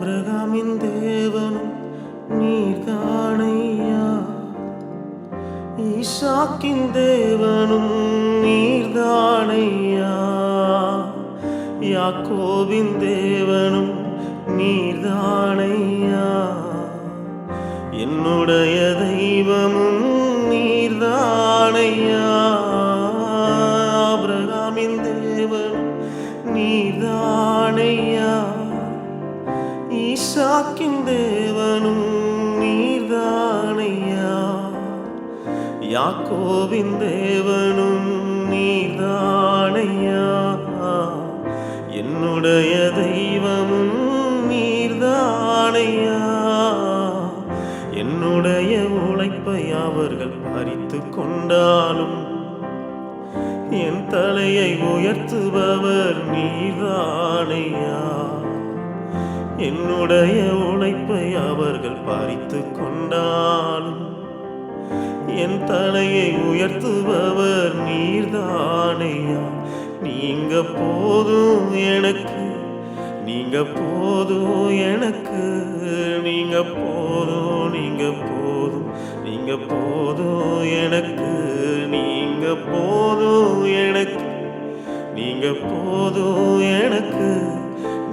ஆபிரகாமின் தேவனும் நீர்தானையா, ஈசாக்கின் தேவனும் நீர்தானையா, யாக்கோபின் தேவனும் நீர்தானையா, என்னுடைய தெய்வமும் நீர்தானையா, ஆபிரகாமின் தேவனும் நீர்தானையா, ஈசாக்கின் தேவனும் நீர்தானையா, யாக்கோபின் தேவனும் நீர்தானையா, என்னுடைய தெய்வமும் நீர்தானையா, என்னுடைய உழைப்பை அவர்கள் பறித்து கொண்டாலும் என் தலையை உயர்த்துபவர் நீர்தானையா, என்னுடைய உழைப்பை அவர்கள் பறித்து கொண்டாலும் என் தலையை உயர்த்துபவர் நீர்தானையா, நீங்க போதும் எனக்கு, நீங்க போதும் எனக்கு, நீங்க போதும், நீங்க போதும், நீங்க போதும் எனக்கு, நீங்க போதும் எனக்கு, நீங்க போதும் எனக்கு,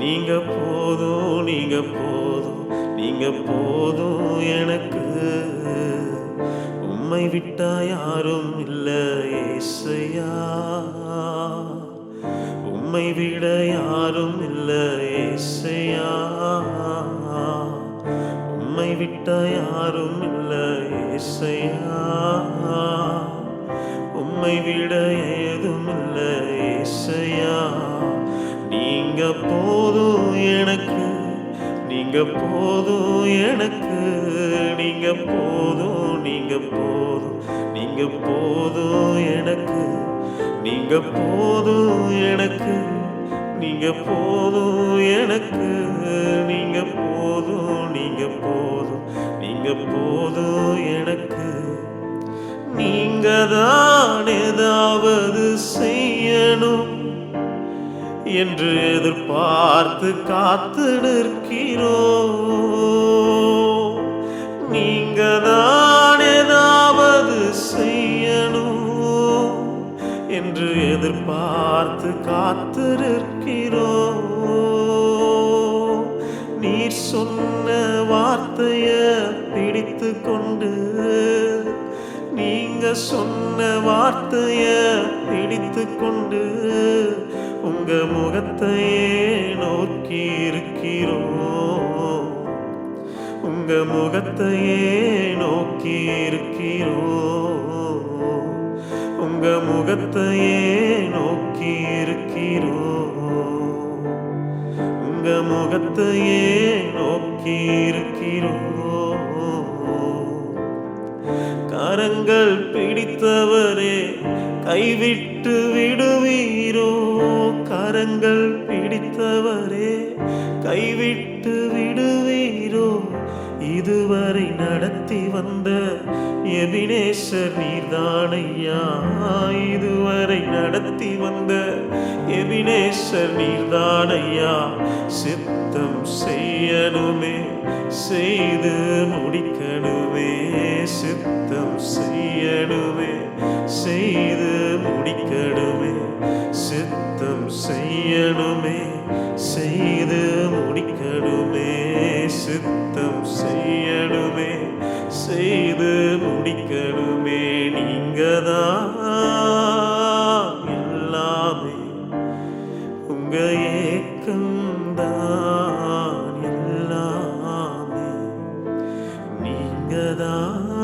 நீங்க போதும், நீங்க போதும், நீங்க போதும் எனக்கு, உம்மை விட்டா யாரும் இல்லை ஏசையா, உம்மை விட யாரும் இல்லை ஏசையா, உம்மை விட்டா யாரும் இல்லை ஏசையா, உம்மை விட ஏதும் இல்லை ஏசையா, நீங்க போதும் எனக்கு, நீங்க போதும் எனக்கு, நீங்க போதும், நீங்க போதும், நீங்க போதும் எனக்கு, நீங்க போதும் எனக்கு, நீங்க போதும் எனக்கு, நீங்க போதும், நீங்க போதும், நீங்க போதும் எனக்கு, நீங்க தான் ஏதாவது செய்யணும் என்று எதிர்பார்த்து காத்து நிற்கிறோம், நீங்க தான் ஏதாவது செய்யணும் என்று எதிர்பார்த்து காத்து நிற்கிறோம், நீர் சொன்ன வார்த்தைய பிடித்து கொண்டு, நீங்க சொன்ன வார்த்தைய பிடித்து கொண்டு உங்க முகத்தையே நோக்கி இருக்கிறோம், உங்க முகத்தையே நோக்கி இருக்கிறோம், உங்க முகத்தையே நோக்கி இருக்கிறோம், உங்க முகத்தையே நோக்கி இருக்கிறோம், கரங்கள் பிடித்தவரே கைவிட்டு விடுவீரோ, கரங்கள் பிடித்தவரே கைவிட்டு விடுவீரோ, இதுவரை நடத்தி வந்த எபினேசர் நீர்தானையா, இதுவரை நடத்தி வந்த எபினேசர் நீர்தானையா, சித்தம் செய்யணுமே செய்து முடிக்கணுமே, சித்தம் செய்யணுமே செய்து முடிக்கணுமே, சித்தம் செய்யணுமே செய்து முடிக்கணுமே, சித்தம் செய்யணுமே செய்து முடிக்கணுமே, நீங்கதான் எல்லாமே, உங்க ஏக்கம்தான் எல்லாமே, நீங்கதான்